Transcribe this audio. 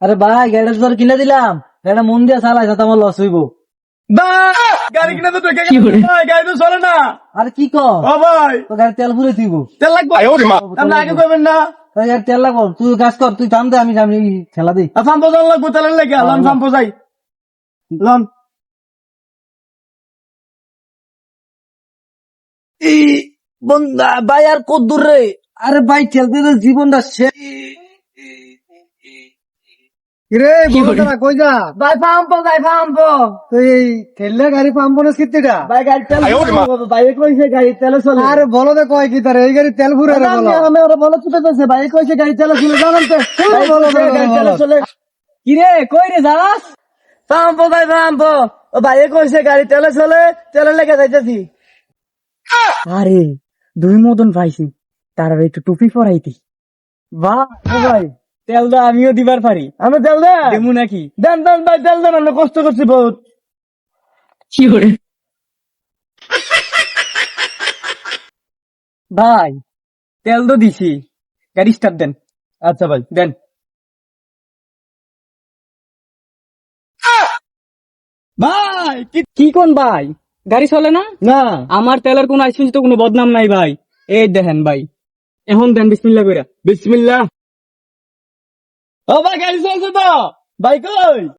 আরে ভাই গাড়িটা তোর কিনে দিলাম, এটা মন দিয়ে চালাই, সাথে আমার লস হইব। গাড়ি কিনা তো গাড়ি তো চলে না। আরে কি কর, ও ভাই তো গাড়ি তেল ফুরে দিব, তেল লাগবে। আপনি আগে করবেন না। গাড়ি তেল লাগবো, তুই কাজ কর, তুই থাম দে, আমি আমি ঠেলা দিই। ফাম্পো জল লাগবে, তেলের লেগে লন ফাম্পো যাই লন। বন্ধা ভাই আর কত দূর রে, আরে ভাই ঠেলতে তো জীবনটা শেষ। কিরে বড় কই যা? ভাই পাম্পো, ভাই পাম্পো, তুই ঠেললে গাড়ি পাম্প না কিত্তিটা? ভাই গাড়ি তেল ভাই কইছে গাড়ি তেলে চলে। আরে বলো দে কয় কি তার এই গাড়ি তেল ফুরে রে বলো। আমি ওরা বলো চুতে পেয়েছে, ভাই কইছে গাড়ি তেলে চলে, জানেন তো ভাই বলো, কইছে বলো, গাড়ি বলো। তেলে চলে। কিরে কই রে যাস? পাম্পো ভাই পাম্পো, ও ভাই কইছে গাড়ি তেলে চলে, তেলে লেগে যাইতেছি। আরে দুই মদন পাইছি, তার একটু টুপি পরাইতি। বাহ ভাই, তেল দা আমিও দিবার পারি। আমি তেল দে দেবো নাকি? দেন দেন ভাই তেল দেন, আমরা কষ্ট করছি বহুত। কি করে ভাই, তেল তো দিছি, গাড়ি স্টার্ট দেন। আচ্ছা ভাই দেন। ভাই কি কোন ভাই, গাড়ি চলে না? না আমার তেলের কোনো আইসিন তো কোনো বদনাম নাই ভাই। এই দেখেন ভাই, এখন দেন বিসমিল্লাহ কইরা। বিসমিল্লাহ। ও ভাই গাড়ি চলছে তো, ভাই কই?